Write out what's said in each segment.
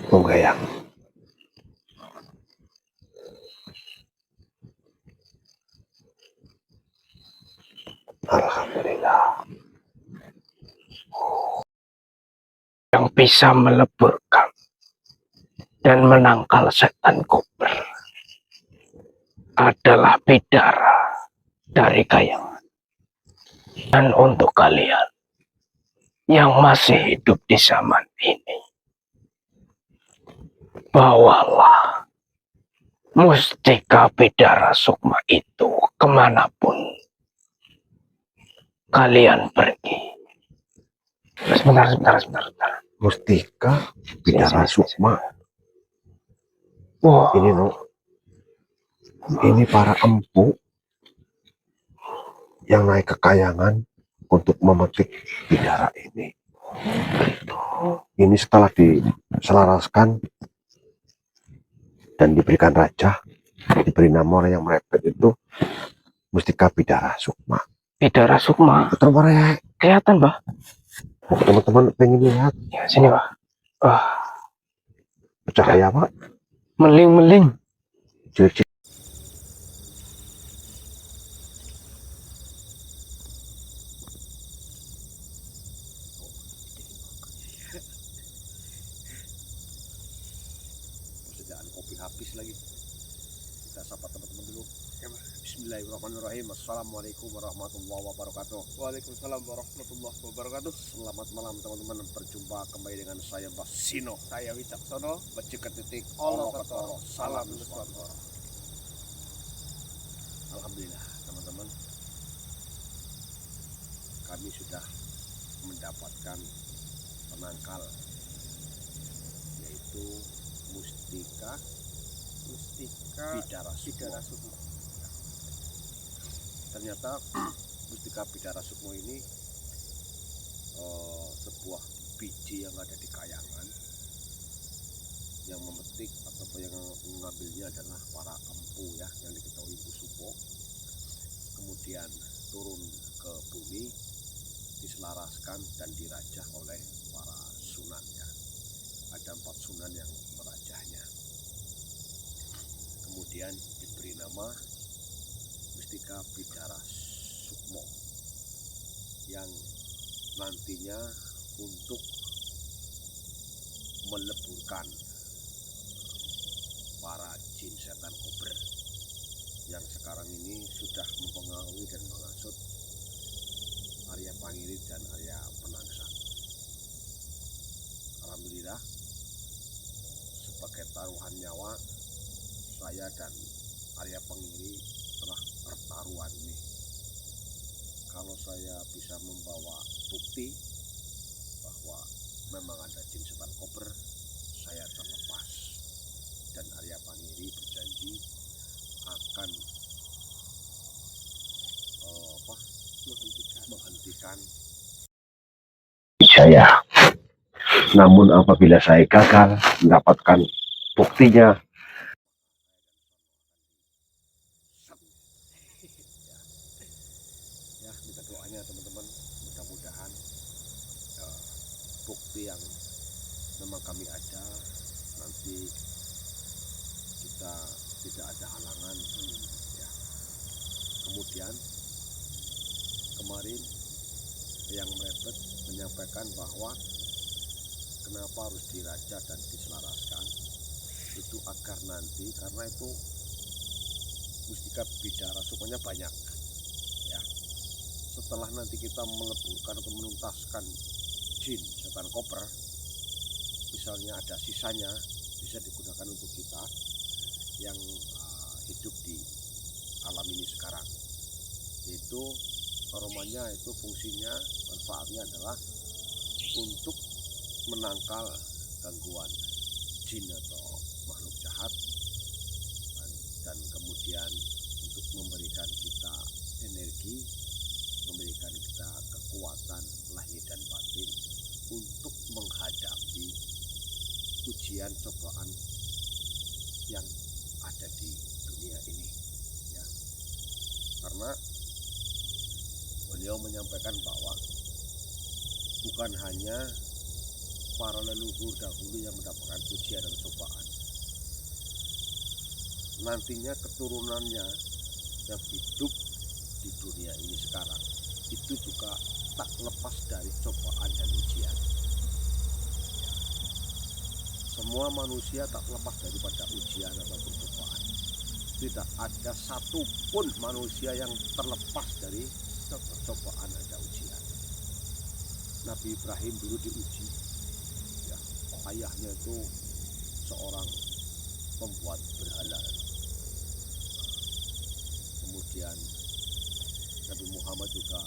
Tunggayang. Alhamdulillah. Yang bisa meleburkan dan menangkal setan kober adalah bidara dari kayangan. Dan untuk kalian yang masih hidup di zaman ini, bawalah mustika bidara sukma itu kemanapun kalian pergi. Sebentar. Mustika bidara sukma. Wah, ini no. Ini para empu yang naik ke kayangan untuk memetik bidara ini. Ini setelah diselaraskan dan diberikan raja, diberi nama orang yang merepet itu mustika bidara sukma. Bidara sukma? Betul, Pak. Kelihatan, Pak. Oh, teman-teman pengen lihat? Ya, sini, Pak. Cahaya, Pak. Meling-meling. Cilik-cilik. Persediaan kopi habis lagi. Kita sapa teman-teman dulu. Bismillahirrahmanirrahim. Assalamualaikum warahmatullahi wabarakatuh. Waalaikumsalam warahmatullahi wabarakatuh. Selamat malam teman-teman. Berjumpa kembali dengan saya Mbah Sino. Saya Wicaksono. Becik titik Olo Ketoro. Salam Nuswantoro. Alhamdulillah teman-teman, kami sudah mendapatkan penangkal, yaitu mustika bidara sukma. Ternyata mustika bidara sukma ini sebuah biji yang ada di kayangan. Yang memetik atau yang mengambilnya adalah para empu ya, yang diketahui Empu Supo. Kemudian turun ke bumi, diselaraskan dan dirajah oleh para sunan ya. Ada 4 sunan yang merajahnya. Kemudian diberi nama mustika bidara sukma yang nantinya untuk meleburkan para jin setan kober yang sekarang ini sudah mempengaruhi dan menghasut Arya Pangiri dan Arya Penangsang. Alhamdulillah, sebagai taruhan nyawa, saya dan Arya Pangiri telah bertaruhan ini. Kalau saya bisa membawa bukti bahwa memang ada jin setan kober, saya terlepas. Dan Arya Pangiri berjanji akan menghentikan saya. Namun apabila saya gagal mendapatkan buktinya, ya minta doanya teman-teman, mudah-mudahan bukti yang memang kami ada nanti kita tidak ada halangan ya. Kemudian kemarin yang merepet menyampaikan bahwa kenapa harus dirajah dan diselaraskan itu agar nanti, karena itu mustika bidara sukmanya banyak ya, setelah nanti kita meleburkan atau menuntaskan jin setan kober, misalnya ada sisanya bisa digunakan untuk kita yang hidup di alam ini sekarang, yaitu aromanya itu fungsinya, manfaatnya adalah untuk menangkal gangguan jin atau makhluk jahat, dan kemudian untuk memberikan kita energi, memberikan kita kekuatan lahir dan batin untuk menghadapi ujian cobaan yang ada di dunia ini ya. Karena beliau menyampaikan bahwa bukan hanya para leluhur dahulu yang mendapatkan ujian dan cobaan, nantinya keturunannya yang hidup di dunia ini sekarang itu juga tak lepas dari cobaan dan ujian. Semua manusia tak lepas daripada ujian ataupun cobaan. Tidak ada satupun manusia yang terlepas dari cobaan dan ujian. Nabi Ibrahim dulu diuji, ya, ayahnya itu seorang pembuat berhala. Kemudian Nabi Muhammad juga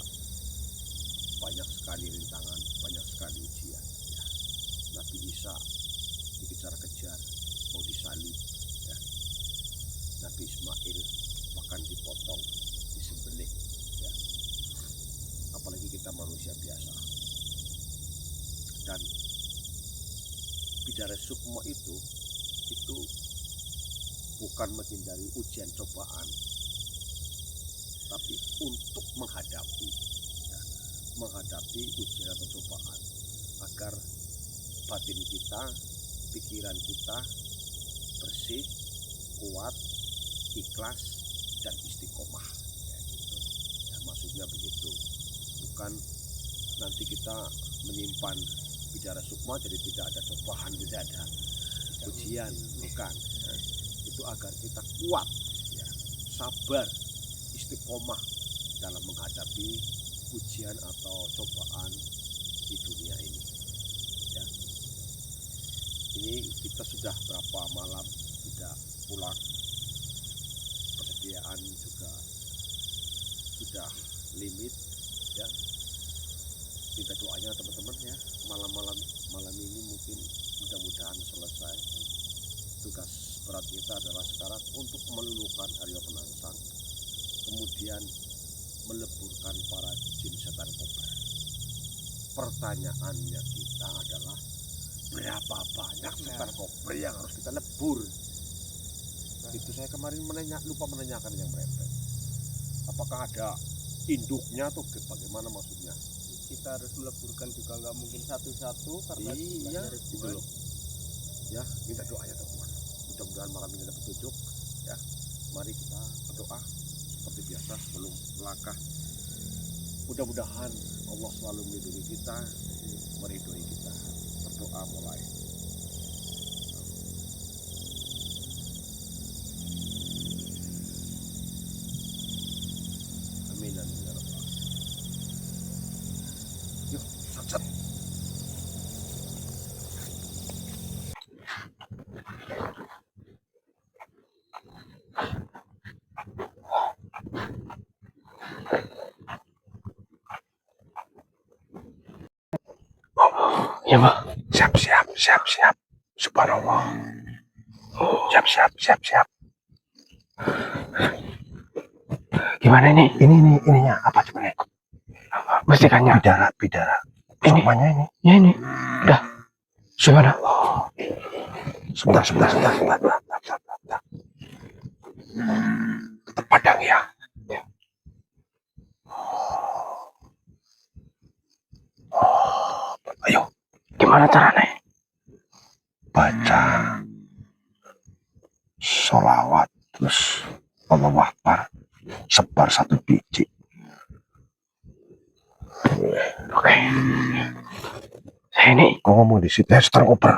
banyak sekali rintangan, banyak sekali ujian. Ya. Nabi Isa dikejar-kejar, mau disalib. Ya. Nabi Ismail bahkan dipotong, disembelih. Ya. Apalagi kita manusia biasa. Dan Bidara Sukma itu bukan menghindari ujian cobaan, tapi untuk menghadapi ujian atau cobaan agar batin kita, pikiran kita bersih, kuat, ikhlas dan istiqomah. Ya, gitu. Ya, maksudnya begitu. Bukan nanti kita menyimpan Bidara Sukma jadi tidak ada cobaan, tidak ada ujian, bukan. Ya, itu agar kita kuat, ya, sabar, istiqomah dalam menghadapi ujian atau cobaan di dunia ini. Ya. Ini kita sudah berapa malam tidak pulang, persediaan juga sudah limit, ya. Minta doanya teman-teman ya, malam ini mungkin mudah-mudahan selesai. Tugas berat kita adalah sekarang untuk meluluhkan Arya Penangsang, kemudian meleburkan para jin setan kobra. Pertanyaannya kita adalah berapa banyak setan kobra yang harus kita lebur? Itu saya kemarin lupa menanyakan yang merepet. Apakah ada induknya atau bagaimana maksudnya? Kita harus meleburkan juga nggak mungkin satu-satu karena iya gitu loh. Ya, minta doanya teman. Mudah-mudahan malam ini ada petunjuk. Ya, mari kita berdoa seperti biasa sebelum melangkah. Mudah-mudahan Allah selalu melindungi kita, meridhoi kita. Berdoa mulai. Amin amin ya rabbal alamin. Yuk, sat. Ya Pak. Siap. Subhanallah. Siap. Gimana ini? Ininya apa sebenarnya? Mustikannya. Bidara. Sukmanya ini. Ya ini. Udah. Subhanallah. Sebentar. Tetap padang ya. Ayo. Gimana caranya? Baca sholawat terus Allahu Akbar, sebar 1 biji. Oke. Saya ini kau ngomong di situ setan koper.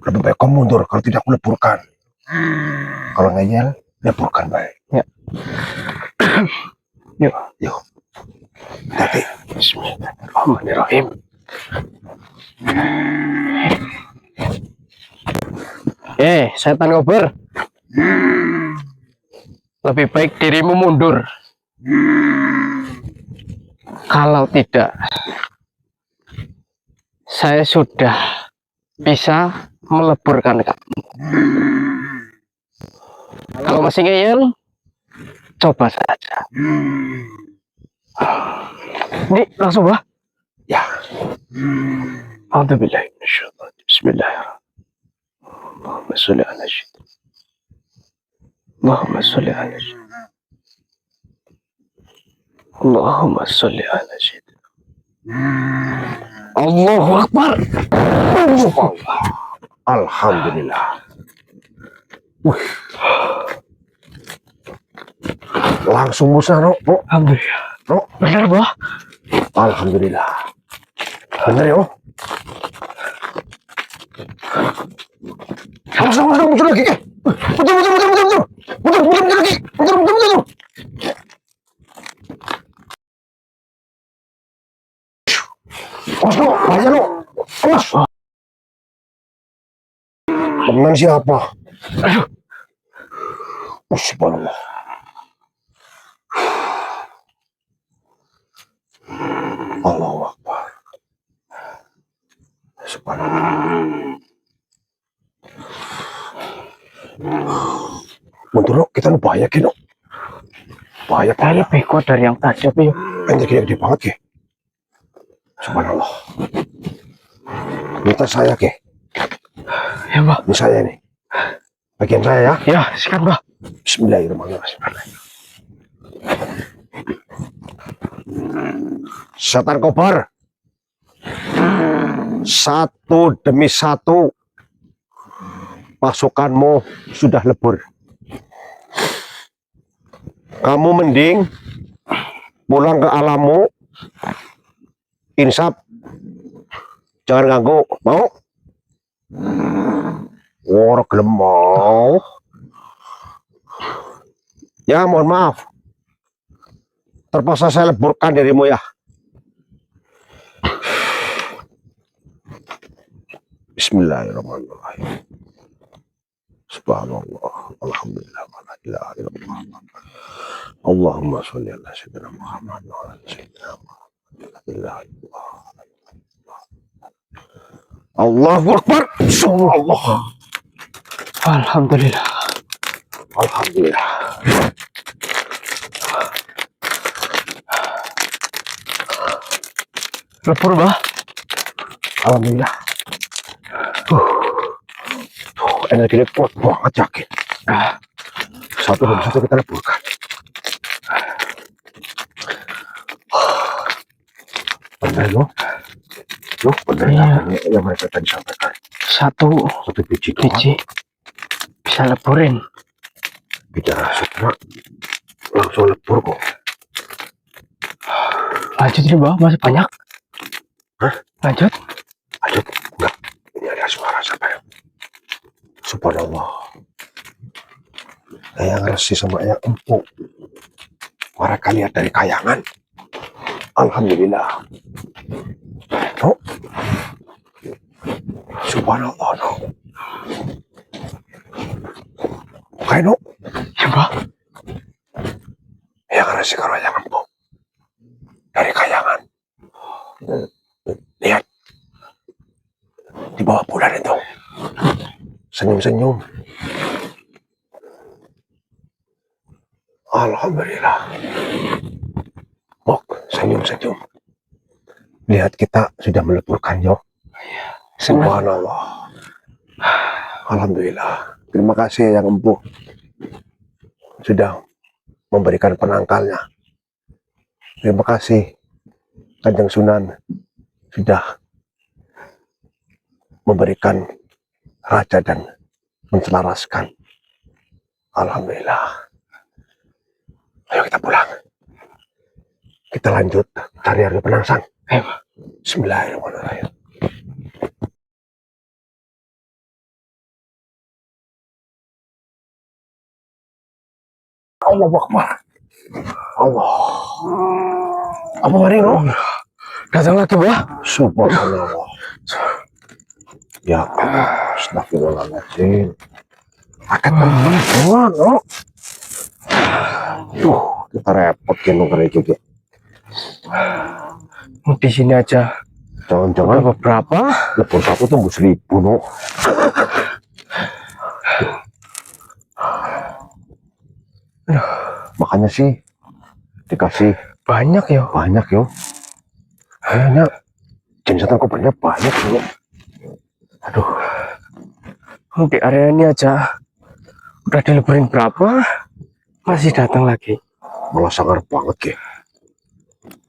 Lebih baik kau mundur kalau tidak aku leburkan. Kalau ngeyel, leburkan baik. Ya. Yuk. Tapi Bismillahirrahmanirrahim. Setan kober. Lebih baik dirimu mundur. Kalau tidak, saya sudah bisa meleburkan kamu. Kalau masih ngeyel, coba saja. Ini langsung Pak. Ya. Alhamdulillah. Bismillahirrahmanirrahim. Allahumma sholli ala sayyidina. Allahumma sholli ala sayyidina. Allahumma sholli ala sayyidina. Allahu Akbar. Alhamdulillah. Wih. Langsung musnah, no. Alhamdulillah. No. Benar, Bah. Alhamdulillah. Bener ya, oh. Muncul lagi, eh. Muncul lagi. Muncul. Awas lo, bahaya lo. Awas. Teman siapa? Aduh. Subhanallah. Allahu Akbar. Subhanallah. Mundur, kita nu bahaya kino. Bahaya lebih kuat dari yang tadi, tapi Anjir gede banget ke. Subhanallah. Minta saya ke. ya, Bah. Ini saya nih. Bagian saya ya. Ya, sikat, Bah. Bismillahirrahmanirrahim. Setan kobar. Satu demi satu pasukanmu sudah lebur. Kamu mending pulang ke alammu. Insap. Jangan ganggu. Mau? Wor gelem mau. Ya, mohon maaf. Terpaksa saya leburkan dirimu ya. Bismillahirrahmanirrahim. Subhanallah. Alhamdulillah. La ilaha illallah. Allahumma sholli ala sayyidina Muhammad wa ala sayyidina Muhammad. La ilaha illallah. Allahu Akbar. Allah. Alhamdulillah. Alhamdulillah. Lebur, Bah. Alhamdulillah. Energinya kuat banget, yakin. Satu demi satu kita leburkan. Benar loh. Loh, benar Iya. yang mereka tadi sampaikan. Satu Biji doang. biji bisa leburin. Bicara setelah langsung lebur kok. Lanjut nih, Bah. Masih banyak. Hah? Lanjut. Lanjut. Enggak. Ini ada suara siapa ya? Subhanallah. Yang resi sama yang empuk. Mereka lihat dari kayangan. Alhamdulillah. No. Subhanallah, no. Oke, no. Ya, Bah. Yang resi kalau yang empuk. Dari kayangan. Lihat. Di bawah bulan itu. Senyum-senyum. Alhamdulillah. Bok, senyum-senyum. Lihat kita sudah meleburkan, yo. Subhanallah. Alhamdulillah. Terima kasih yang empuk. Sudah memberikan penangkalnya. Terima kasih Kanjeng Sunan sudah memberikan raja dan menselaraskan. Alhamdulillah. Ayo kita pulang. Kita lanjut cari harga penangsang. Ayo. Bismillahirrahmanirrahim. Allah Akbar. Allah. Apa hari no? Datang lagi, Bah. Subhanallah. Ya Allah, astagfirullahaladzim. Akan teman no. Tuh, kita repot kan nuker itu. Di sini aja. Jangan-jangan Beberapa. lebur satu tembus 1000 no. Makanya sih dikasih Banyak ya. banyak yo. Kayaknya jenis kopernya banyak yo. Aduh, Di area ini aja udah dileburin berapa, masih datang lagi. malah sangar banget ya.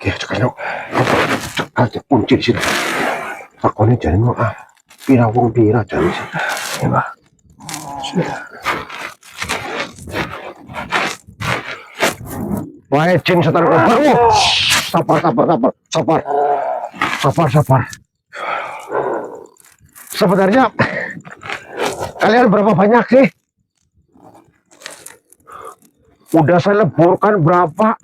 Oke, sekarang ada kunci di sini. Takone jane mau pira wong pira jane sih. Ya, Pak. Sudah. Wahai jin setan kobar. Sabar. Sebenarnya kalian berapa banyak sih? Udah saya leburkan berapa?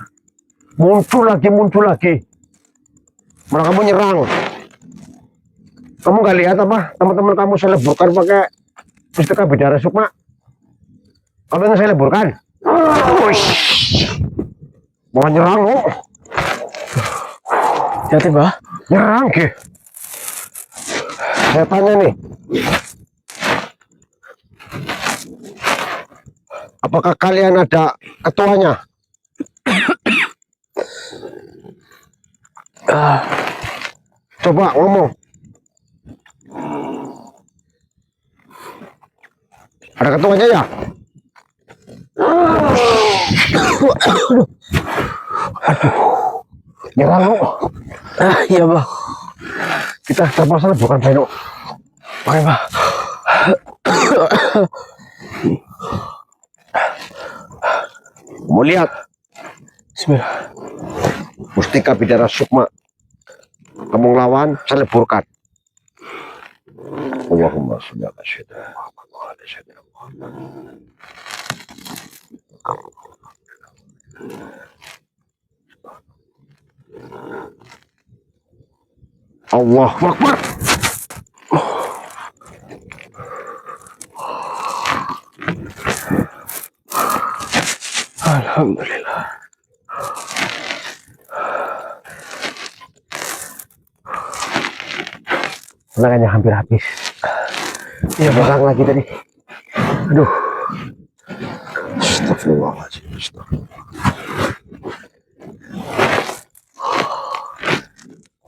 Muncul lagi. Malah kamu nyerang. Kamu nggak lihat apa? Teman-teman kamu saya leburkan pakai Pustika Bidara Sukma. Kamu yang saya leburkan? Mau nyerang lo? Hati Mbah. Nyerang ke? Saya tanya nih. Apakah kalian ada ketuanya? Coba ngomong. Ada ketuanya ya? Aduh. Nyerang lo. Iya Mbah. Kita terpaksa bukan Beno. Oke Mbah. Mau lihat? Bismillah. Pustika Bidara Sukma. Kamu ngelawan, saya leburkan. Allahumma sholli ala sayyidina Muhammad wa ala sayyidina Muhammad. Allahu Akbar. Alhamdulillah. Tenaganya hampir habis. Iya Mbah. Lagi tadi. Aduh. Astagfirullahaladzim.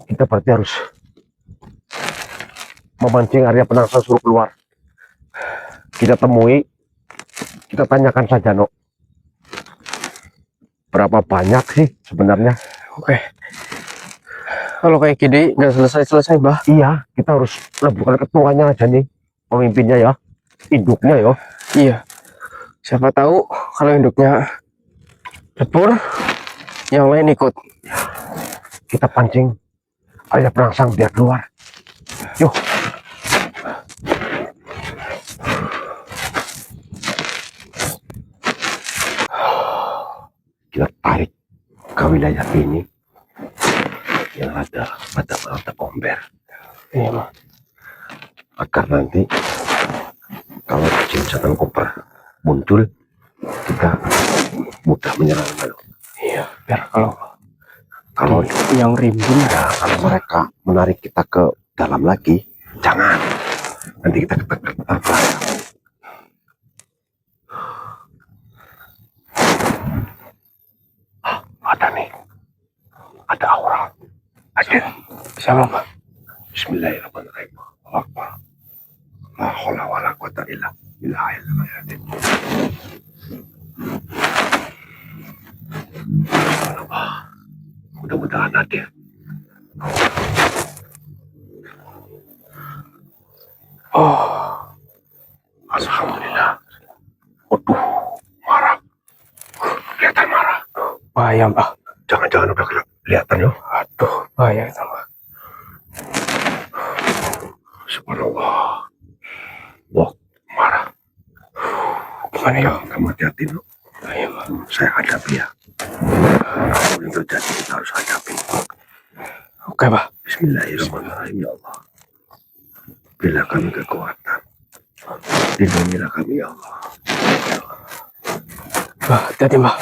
Kita berarti harus memancing Arya Penangsang suruh keluar. Kita temui, kita tanyakan saja, No. Berapa banyak sih sebenarnya? Oke. Kalau kayak gini nggak selesai Mbah. Iya, kita harus leburkan ketuanya aja nih, pemimpinnya ya, induknya ya. Iya. Siapa tahu kalau induknya lebur, yang lain ikut. Kita pancing Arya Penangsang biar keluar. Yuk. Kita tarik ke wilayah ini yang ada mata komber. Iya Mbah. Agar nanti kalau jin setan koper muncul, kita mudah menyerang mereka. Iya. Biar Kalau yang rimbun ya, kalau mereka menarik kita ke dalam lagi, jangan. Nanti kita ketak-ketak. Ada nih. Ada aura. Ada. siapa Mbah? Bismillahirrahmanirrahim. Allahu Akbar. La haula wala quwwata illa billah. Mudah-mudahan ada. Oh, alhamdulillah. Waduh, marah. Kelihatan marah. Bahaya Mbah. Jangan-jangan udah kelihatan ya. Aduh, bahaya itu Mbah. Subhanallah. Wah, marah. Gimana ya? Kamu hati-hati, no. Ayo Mbah. Saya hadapi ya. Apapun yang terjadi kita harus hadapi. Oke Mbah. Bismillahirrahmanirrahim, ya Allah. Berilah kami kekuatan. Lindungilah kami, ya Allah. Mbah, hati-hati Mbah.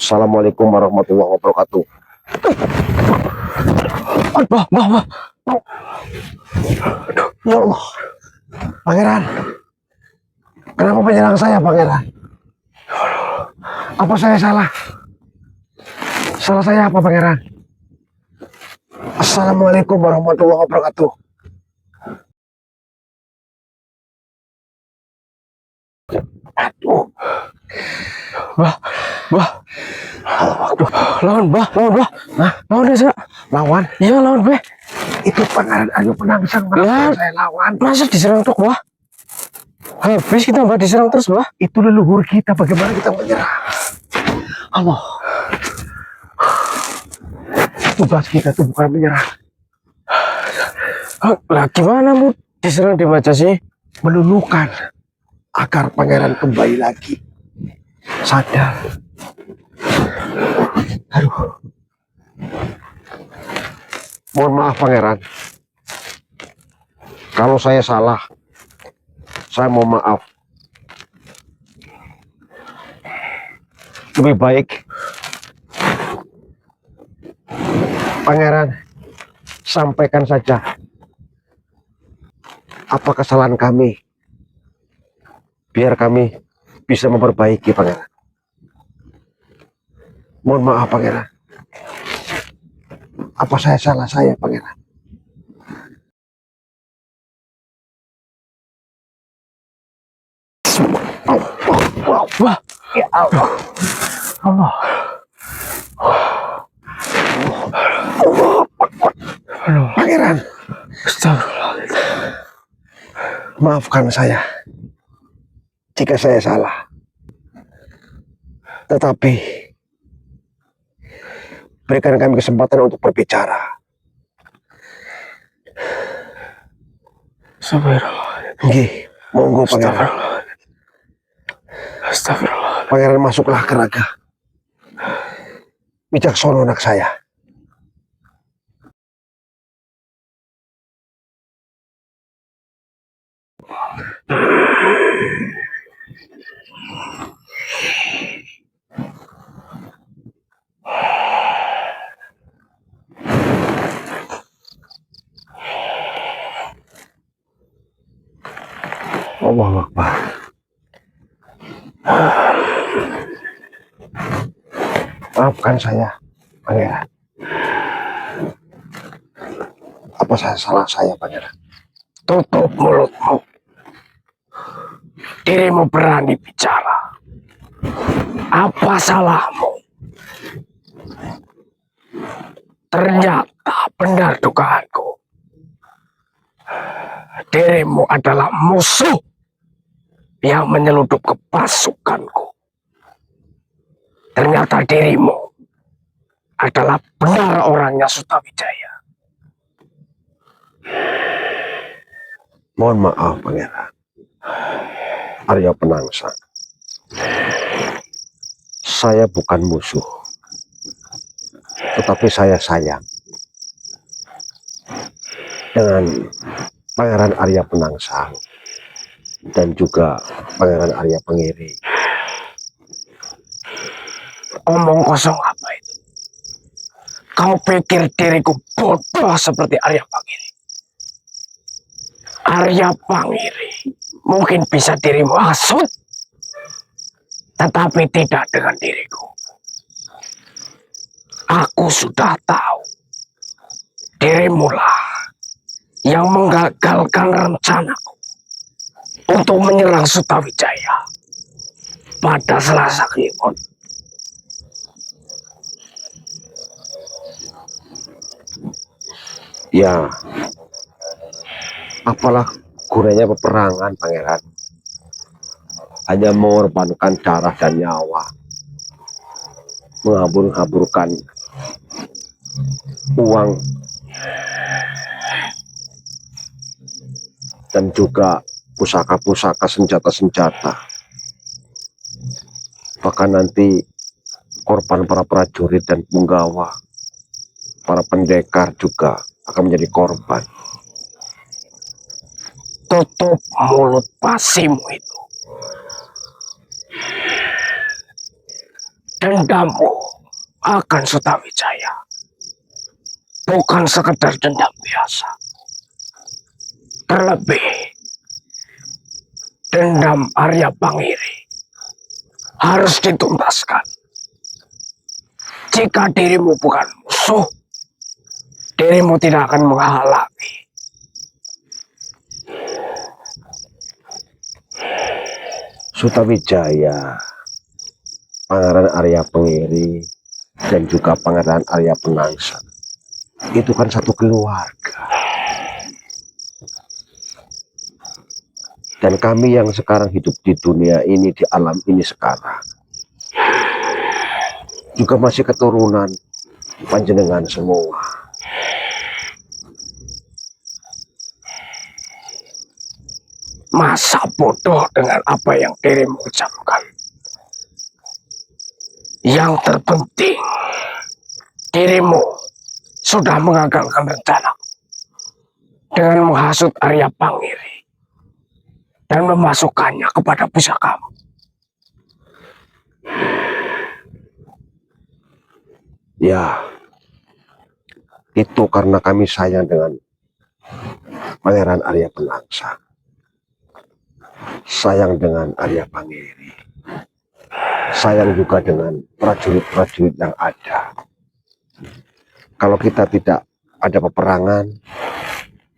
Assalamualaikum warahmatullahi wabarakatuh. Mbah. Aduh, ya Allah. Pangeran. Kenapa menyerang saya, Pangeran? Apa saya salah? Salah saya apa, Pangeran? Assalamualaikum warahmatullahi wabarakatuh. Aduh. Bah, bah. Lawan, bah, lawan, bah. Nah, lawan desa. Lawan? Iya, lawan, bah. Itu Pangeran Arya Penangsang. Lah, Saya lawan. masa diserang tuh, bah? Habis kita, bah, diserang terus, bah. Itu leluhur kita, bagaimana kita menyerah? Allah. Tugas kita itu bukan menyerah. Lah, gimana, Bu? Diserang dibaca sih? Meluluhkan agar pangeran kembali lagi sadar. Aduh. Mohon maaf pangeran. Kalau saya salah, saya mau maaf. Lebih baik pangeran sampaikan saja apa kesalahan kami, biar kami bisa memperbaiki pangeran. Mohon maaf pangeran. Apa saya salah pangeran? Wah, Ya Allah. Allah. Pangeran, Astagfirullah. maafkan saya jika saya salah. Tetapi berikan kami kesempatan untuk berbicara. Astagfirullah. Nggih, monggo pangeran. Astagfirullah. Pangeran masuklah ke raga. Bijaksono anak saya. Allahu Akbar. Maafkan saya, pangeran. Apa saya salah pangeran? Tutup mulutmu. Dirimu berani bicara. Apa salahmu? Ternyata benar dugaanku. Dirimu adalah musuh yang menyeludup ke pasukanku. Ternyata dirimu adalah benar orangnya Sutawijaya. Mohon maaf pangeran. Arya Penangsang. Saya bukan musuh. Tetapi saya sayang dengan Pangeran Arya Penangsang dan juga Pangeran Arya Pengiri. Omong kosong apa itu? Kau pikir diriku bodoh seperti Arya Pangiri? Arya Pangiri mungkin bisa dirimu hasut, tetapi tidak dengan diriku. Aku sudah tahu dirimulah yang menggagalkan rencanaku untuk menyerang Sutawijaya pada Selasa Kliwon. Ya, apalah gunanya peperangan pangeran? Hanya mengorbankan darah dan nyawa, menghambur-hamburkan uang dan juga pusaka-pusaka, senjata-senjata. Bahkan nanti korban para prajurit dan punggawa, para pendekar juga akan menjadi korban. Tutup mulut pasimu itu. Dendammu akan Sutawijaya bukan sekedar dendam biasa. Terlebih dendam Arya Pangiri harus dituntaskan. Jika dirimu bukan musuh, dirimu tidak akan menghalangi. Sutawijaya, Pangeran Arya Pengiri, dan juga Pangeran Arya Penangsang itu kan satu keluarga. Dan kami yang sekarang hidup di dunia ini, di alam ini sekarang, juga masih keturunan panjenengan semua. Masa bodoh dengan apa yang dirimu ucapkan? Yang terpenting, dirimu sudah mengagalkan rencana dengan menghasut Arya Pangiri dan memasukkannya kepada pusakamu. Ya, itu karena kami sayang dengan Pangeran Arya Penangsang, sayang dengan Arya Pangiri, sayang juga dengan prajurit-prajurit yang ada. Kalau kita tidak ada peperangan,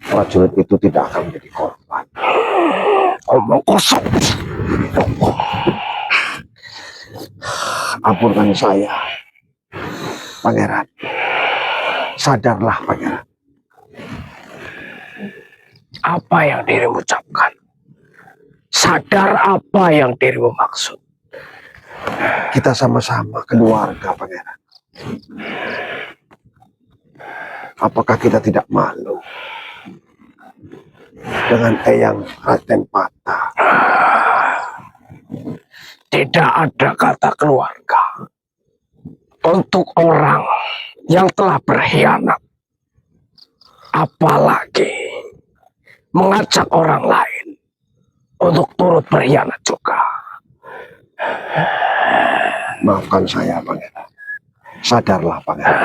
prajurit itu tidak akan menjadi korban. Omong kosong. Ampunkan saya, Pangeran. Sadarlah, Pangeran. Apa yang dirimu ucapkan? Sadar apa yang dirimu maksud? Kita sama-sama keluarga, Pangeran. Apakah kita tidak malu dengan Eyang Raden Patah? Tidak ada kata keluarga untuk orang yang telah berkhianat, apalagi mengajak orang lain untuk turut berkhianat juga. Maafkan saya, Pangeran. Sadarlah, Pangeran.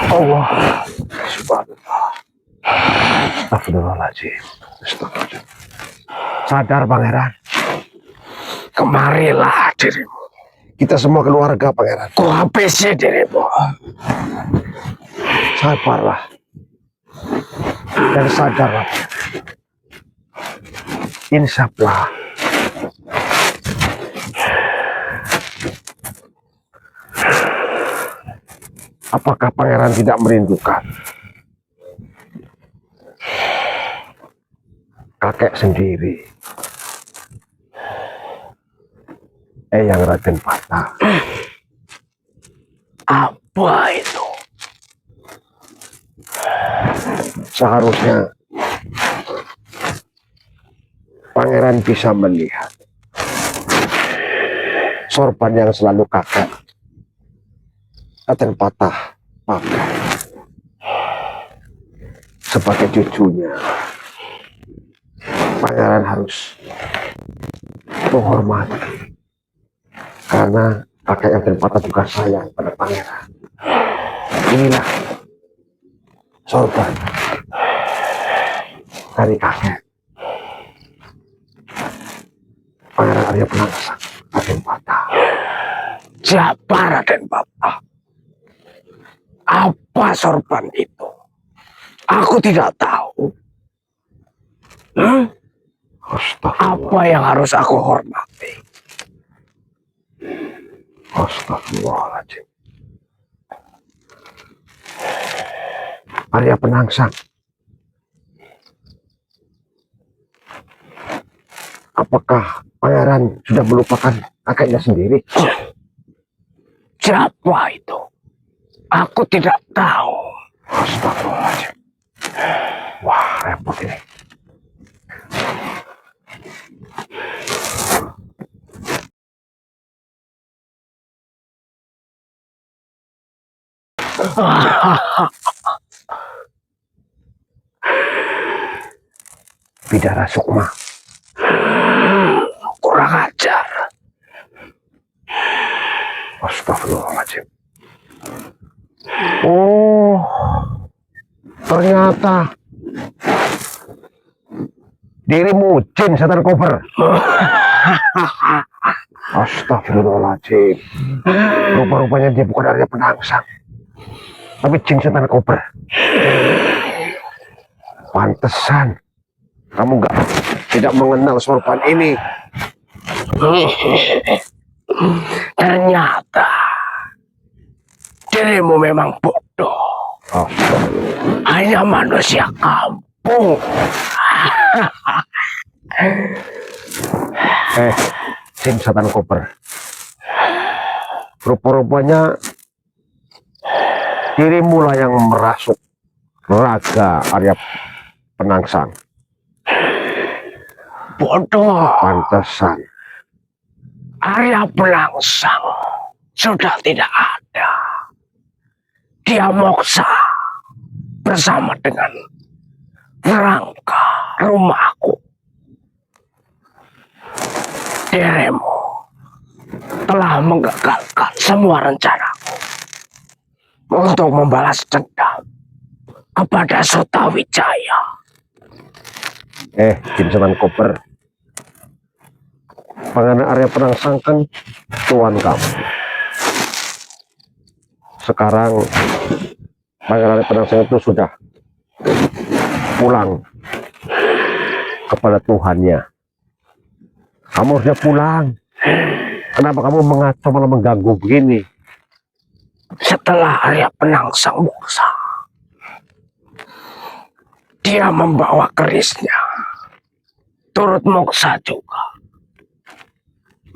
Allah Subhanallah. Astagfirullahaladzim. Astagfirullah. Sadar, Pangeran. Kemarilah dirimu. Kita semua keluarga, Pangeran. Ku habisi dirimu. Sabarlah. Dan sadarlah. Insaflah. Apakah Pangeran tidak merindukan kakek sendiri, Eyang Raden Patah? Apa itu? Seharusnya Pangeran bisa melihat sorban yang selalu kakek Raden Patah pakai sebagai cucunya. Pangeran harus menghormati, karena kakek Raden Patah juga sayang pada Pangeran. Inilah sorban dari kakek Pangeran Arya Penangsang, Raden Patah. Siapa Raden Patah? Apa sorban itu? Aku tidak tahu. Apa yang harus aku hormati? Astagfirullahaladzim. Arya Penangsang, apakah Pangeran sudah melupakan kakeknya sendiri? Siapa itu? Aku tidak tahu. Astagfirullahaladzim. Wah, repot ini. Bidara Sukma. Kurang ajar. Astagfirullahaladzim. Oh, ternyata dirimu jin setan kober. Astagfirullahaladzim. Rupa-rupanya dia bukan Arya Penangsang, tapi jin setan kober. Pantesan kamu tidak mengenal sorban ini. Ternyata dirimu memang bodoh. Oh, Hanya manusia kampung. Jin Setan Koper. Rupa-rupanya dirimu lah yang merasuk raga Arya Penangsang. Bodoh. Pantesan. Arya Penangsang sudah tidak ada. Dia moksa bersama dengan Rangka rumahku. Dirimu telah menggagalkan semua rencanaku untuk membalas dendam kepada Sutawijaya. Jin Setan Koper. Pangeran Arya Penangsang kan tuan kamu. Sekarang Pangeran Arya Penangsang itu sudah pulang kepada Tuhannya. Kamu harusnya pulang. Kenapa kamu mengacau malah mengganggu begini? Setelah Arya Penangsang moksa, dia membawa kerisnya, turut moksa juga.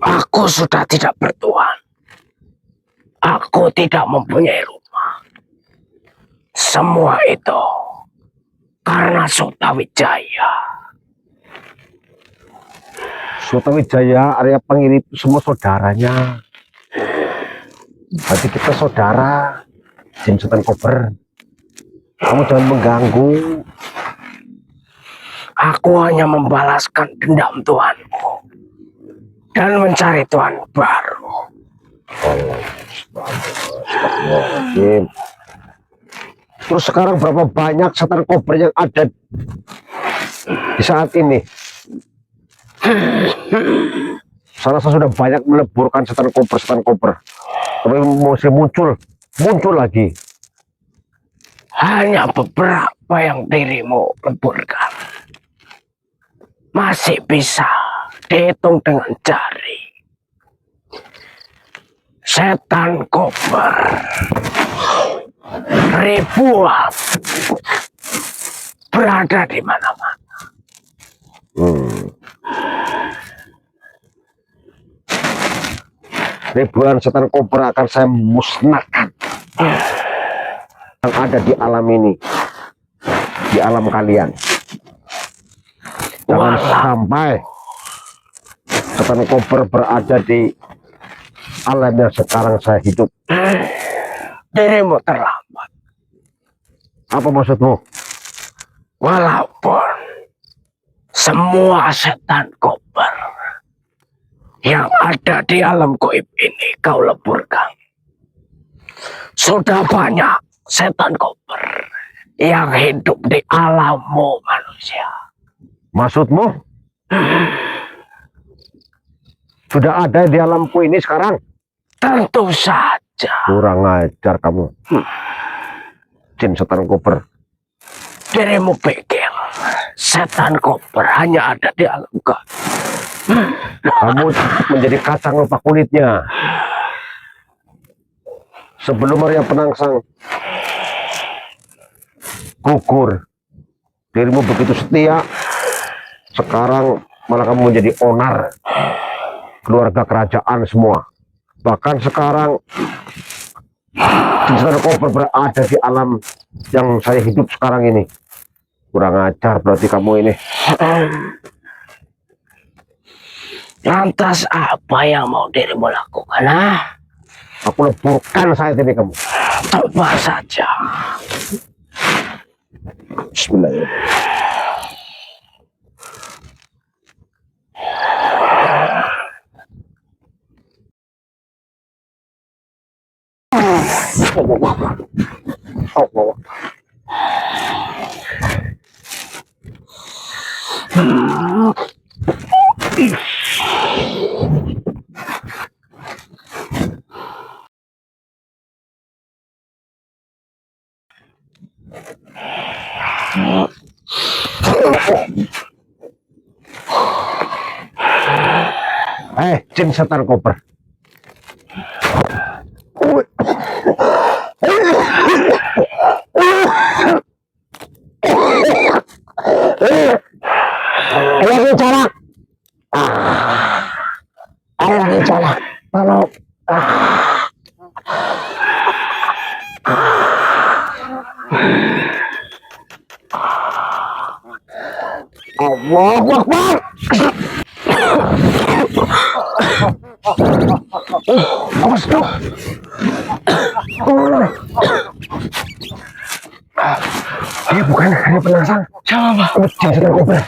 Aku sudah tidak bertuan. Aku tidak mempunyai rumah. Semua itu karena Sutawijaya. Sutawijaya, Arya Panggil itu semua saudaranya. Berarti kita saudara. Jin Setan Koper. Kamu jangan mengganggu. Aku hanya membalaskan dendam tuanku dan mencari tuan baru. Astagfirullahaladzim. Terus sekarang berapa banyak Setan Koper yang ada di saat ini? Saya rasa sudah banyak meleburkan Setan Koper. Tapi masih muncul lagi. Hanya beberapa yang dirimu leburkan. Masih bisa dihitung dengan jari. Setan Koper ribuan berada di mana-mana. Ribuan Setan Koper akan saya musnahkan yang ada di alam ini, di alam kalian. Jangan sampai Setan Koper berada di alam yang sekarang saya hidup. Dirimu terlambat. Apa maksudmu? Walaupun semua Setan Koper yang ada di alam gaib ini kau leburkan, sudah banyak Setan Koper yang hidup di alammu manusia. Maksudmu? Sudah ada di alamku ini sekarang? Tentu saja. Kurang ajar kamu. Jin Setan Koper. Dirimu pikir Setan Koper hanya ada di alam gaib? Kamu menjadi kacang lupa kulitnya. Sebelum Arya Penangsang gugur, dirimu begitu setia. Sekarang malah kamu menjadi onar keluarga kerajaan semua. Bahkan sekarang Setan Koper berada di alam yang saya hidup sekarang ini. Kurang ajar berarti kamu ini. Lantas apa yang mau dirimu lakukan? Aku leburkan saat ini kamu. Coba saja. Bismillahirrahmanirrahim. Allah. Jin setan koper. Ayo bicara. Ayo bicara. Tolong. Allahu Akbar. Awas dong. Ini bukan hanya penasaran. Siapa, Pak? Jin setan koper.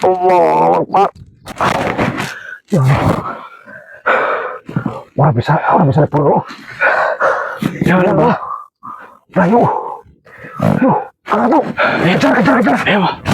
Allah Akbar. Ya Allah. Wah bisa dulu. Jangan, Pak. Nah, yuk. Yuk, kejar. Ayo, Pak.